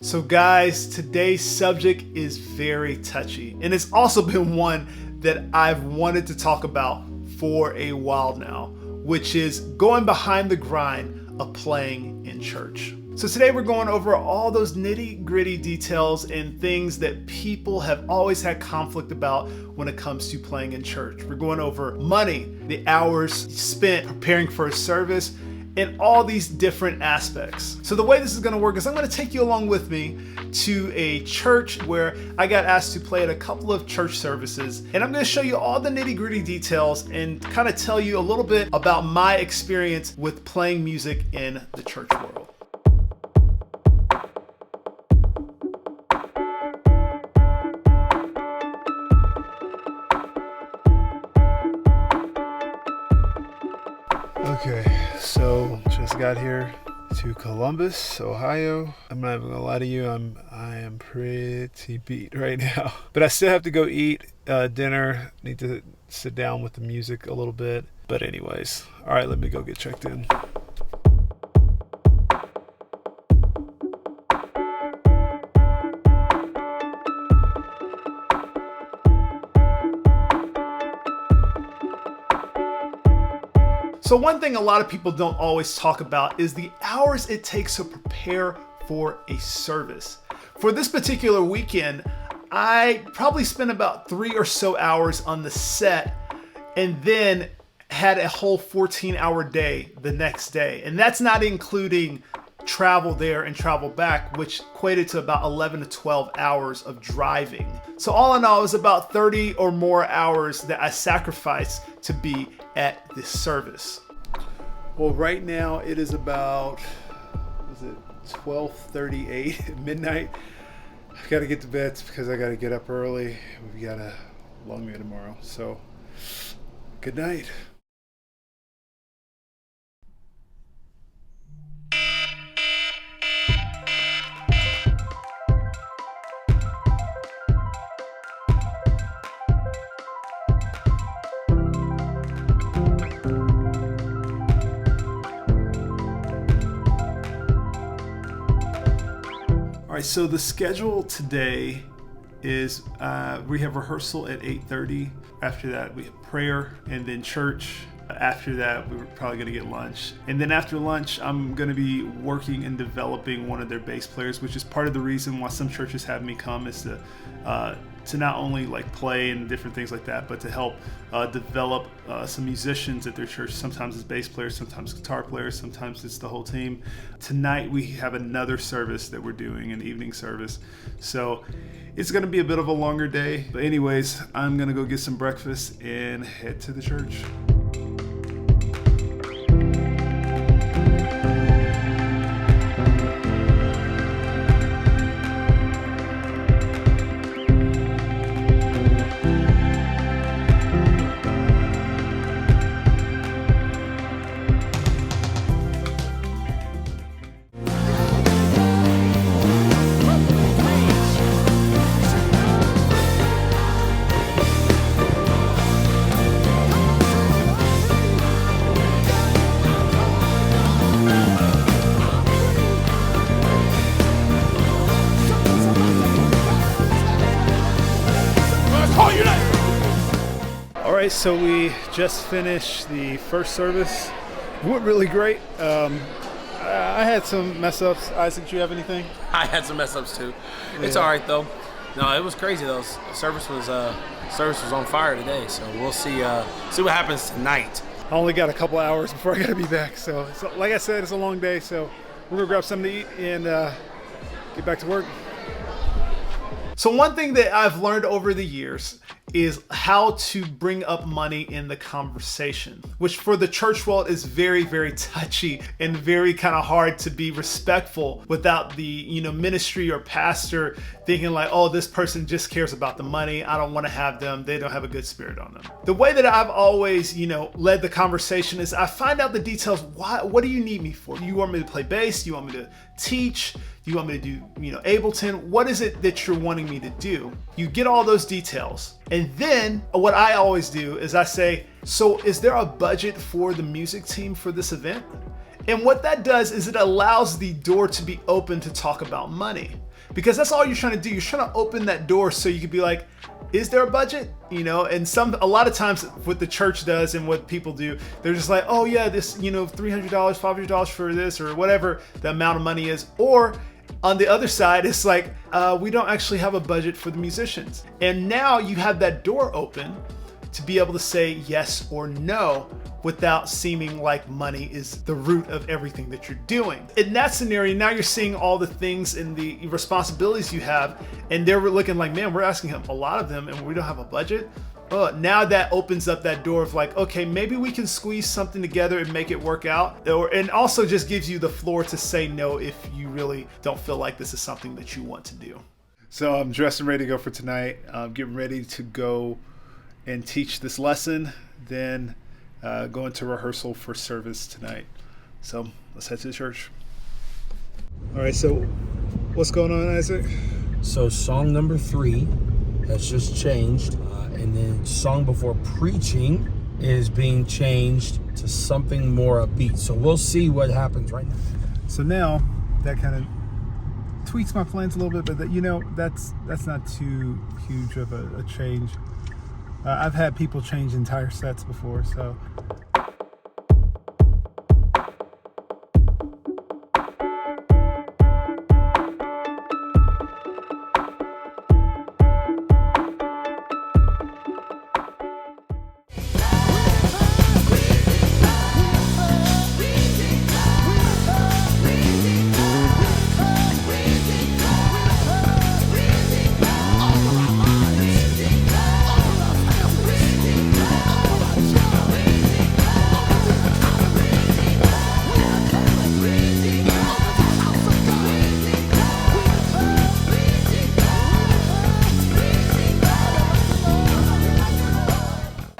So guys, today's subject is very touchy, and it's also been one that I've wanted to talk about for a while now, which is going behind the grind of playing in church. So today we're going over all those nitty-gritty details and things that people have always had conflict about when it comes to playing in church. We're going over money, the hours spent preparing for a service, and all these different aspects. So the way this is going to work is I'm going to take you along with me to a church where I got asked to play at a couple of church services, and I'm going to show you all the nitty-gritty details and kind of tell you a little bit about my experience with playing music in the church world. Okay, so just got here to Columbus, Ohio. I'm not even gonna lie to you, I am pretty beat right now. But I still have to go eat dinner. Need to sit down with the music a little bit. But anyways, all right, let me go get checked in. So one thing a lot of people don't always talk about is the hours it takes to prepare for a service. For this particular weekend, I probably spent about 3 or so hours on the set and then had a whole 14-hour day the next day. And that's not including travel there and travel back, which equated to about 11 to 12 hours of driving. So all in all, it was about 30 or more hours that I sacrificed to be at this service. Well, right now it is about, 12:38 midnight. I've got to get to bed because I got to get up early. We've got a long day tomorrow. So good night. All right, so the schedule today is we have rehearsal at 8:30. After that, we have prayer and then church. After that, we're probably going to get lunch. And then after lunch, I'm going to be working and developing one of their bass players, which is part of the reason why some churches have me come is to not only like play and different things like that, but to help develop some musicians at their church. Sometimes it's bass players, sometimes guitar players, sometimes it's the whole team. Tonight we have another service that we're doing, an evening service. So it's going to be a bit of a longer day. But anyways, I'm going to go get some breakfast and head to the church. All right, so we just finished the first service. It went really great. I had some mess ups. Isaac, do you have anything? I had some mess ups too. It's all right though. No, it was crazy though. Service was on fire today. So we'll see what happens tonight. I only got a couple hours before I got to be back. So like I said, it's a long day. So we're gonna grab something to eat and get back to work. So one thing that I've learned over the years is how to bring up money in the conversation, which for the church world is very, very touchy and very kind of hard to be respectful without the, ministry or pastor thinking like, oh, this person just cares about the money. I don't want to have them. They don't have a good spirit on them. The way that I've always, led the conversation is I find out the details. What do you need me for? You want me to play bass? Do you want me to teach? Do you want me to do, Ableton? What is it that you're wanting me to do? You get all those details. And then what I always do is I say, so is there a budget for the music team for this event? And what that does is it allows the door to be open to talk about money. Because that's all you're trying to do. You're trying to open that door so you could be like, is there a budget? You know, and a lot of times what the church does and what people do, they're just like, oh yeah, this, you know, $300, $500 for this or whatever the amount of money is. Or on the other side, it's like, we don't actually have a budget for the musicians. And now you have that door open to be able to say yes or no without seeming like money is the root of everything that you're doing. In that scenario, now you're seeing all the things and the responsibilities you have, and they're looking like, man, we're asking him a lot of them and we don't have a budget. Now that opens up that door of like, okay, maybe we can squeeze something together and make it work out. And also just gives you the floor to say no if you really don't feel like this is something that you want to do. So I'm dressed and ready to go for tonight. I'm getting ready to go and teach this lesson, then go into rehearsal for service tonight. So let's head to the church. All right, so what's going on, Isaac? So song number 3 has just changed, and then song before preaching is being changed to something more upbeat. So we'll see what happens right now. So now that kind of tweaks my plans a little bit, but that, you know, that's not too huge of a change. I've had people change entire sets before, so.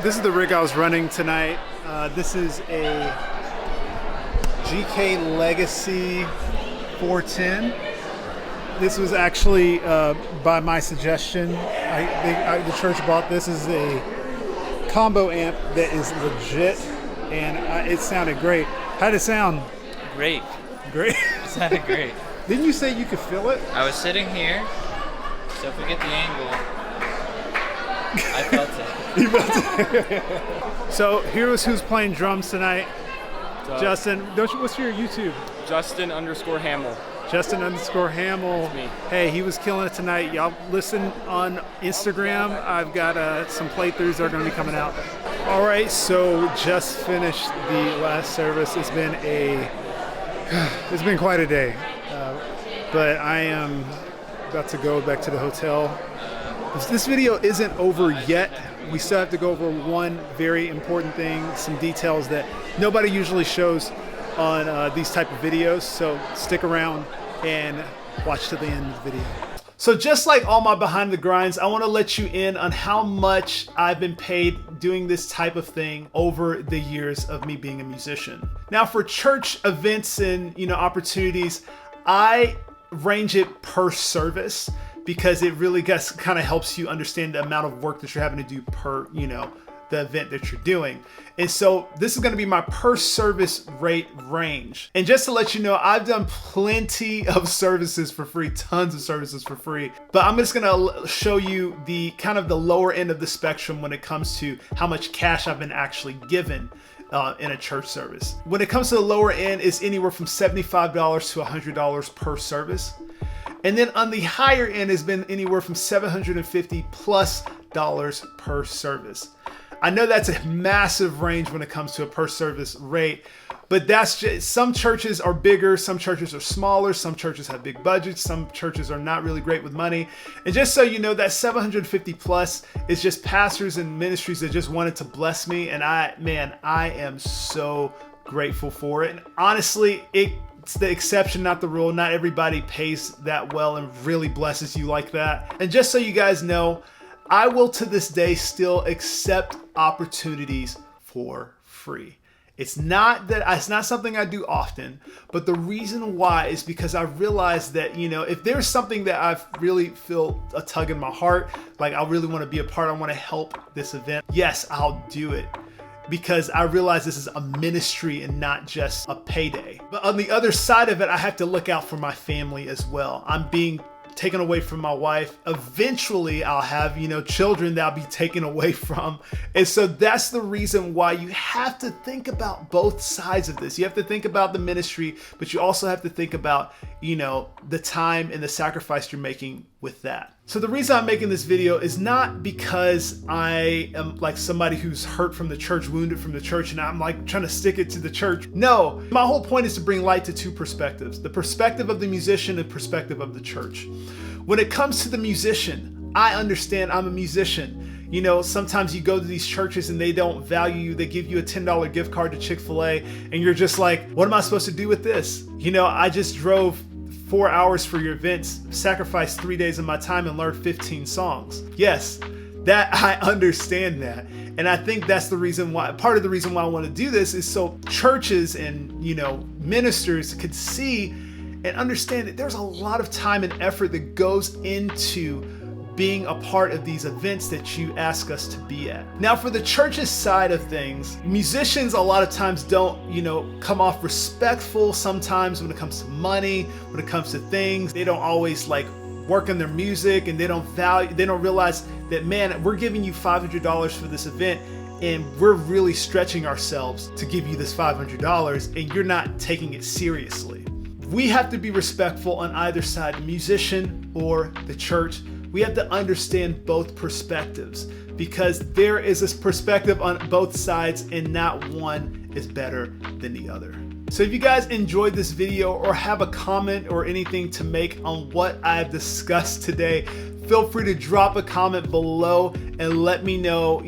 This is the rig I was running tonight. This is a GK Legacy 410. This was actually by my suggestion. The church bought this. As a combo amp that is legit, and it sounded great. How did it sound? Great. Great? It sounded great. Didn't you say you could feel it? I was sitting here, so if we get the angle, I felt it. You felt it? So here's who's playing drums tonight. Justin, what's your YouTube? Justin_Hamill. Justin_Hamill. That's me. Hey, he was killing it tonight. Y'all listen on Instagram. I've got some playthroughs that are going to be coming out. All right, so just finished the last service. It's been quite a day, but I am about to go back to the hotel. This video isn't over yet. We still have to go over one very important thing, some details that nobody usually shows on these type of videos. So stick around and watch to the end of the video. So just like all my behind the grinds, I want to let you in on how much I've been paid doing this type of thing over the years of me being a musician. Now for church events and opportunities, I range it per service, because it really kind of helps you understand the amount of work that you're having to do per, the event that you're doing. And so this is going to be my per service rate range. And just to let you know, I've done plenty of services for free, tons of services for free, but I'm just going to show you the kind of the lower end of the spectrum when it comes to how much cash I've been actually given in a church service. When it comes to the lower end, it's anywhere from $75 to $100 per service. And then on the higher end has been anywhere from $750+ per service. I know that's a massive range when it comes to a per service rate, but that's just, some churches are bigger, some churches are smaller, some churches have big budgets, some churches are not really great with money. And just so you know, that 750+ is just pastors and ministries that just wanted to bless me. And I am so grateful for it. And honestly, it's the exception, not the rule. Not everybody pays that well and really blesses you like that. And just so you guys know, I will to this day still accept opportunities for free. It's not something I do often, but the reason why is because I realized that, if there's something that I really feel a tug in my heart, like I really want to be a part, I want to help this event, yes, I'll do it. because I realize this is a ministry and not just a payday. But on the other side of it, I have to look out for my family as well. I'm being taken away from my wife. Eventually I'll have, children that I'll be taken away from. And so that's the reason why you have to think about both sides of this. You have to think about the ministry, but you also have to think about, the time and the sacrifice you're making with that. So the reason I'm making this video is not because I am like somebody who's hurt from the church, wounded from the church, and I'm like trying to stick it to the church. No, my whole point is to bring light to two perspectives: the perspective of the musician and perspective of the church. When it comes to the musician, I understand. I'm a musician. Sometimes you go to these churches and they don't value you. They give you a $10 gift card to Chick-fil-A and you're just like, what am I supposed to do with this? I just drove 4 hours for your events, sacrificed 3 days of my time and learned 15 songs. Yes, that I understand that. And I think that's part of the reason why I want to do this is so churches and, ministers could see and understand that there's a lot of time and effort that goes into being a part of these events that you ask us to be at. Now, for the church's side of things, musicians a lot of times don't, come off respectful sometimes when it comes to money, when it comes to things. They don't always work on their music, and they don't realize that, man, we're giving you $500 for this event and we're really stretching ourselves to give you this $500 and you're not taking it seriously. We have to be respectful on either side, the musician or the church. We have to understand both perspectives because there is this perspective on both sides and not one is better than the other. So if you guys enjoyed this video or have a comment or anything to make on what I've discussed today, feel free to drop a comment below and let me know,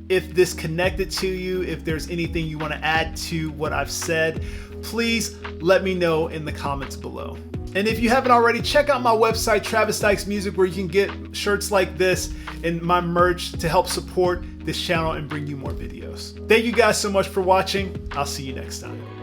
if this connected to you, if there's anything you want to add to what I've said. Please let me know in the comments below. And if you haven't already, check out my website, Travis Dykes Music, where you can get shirts like this and my merch to help support this channel and bring you more videos. Thank you guys so much for watching. I'll see you next time.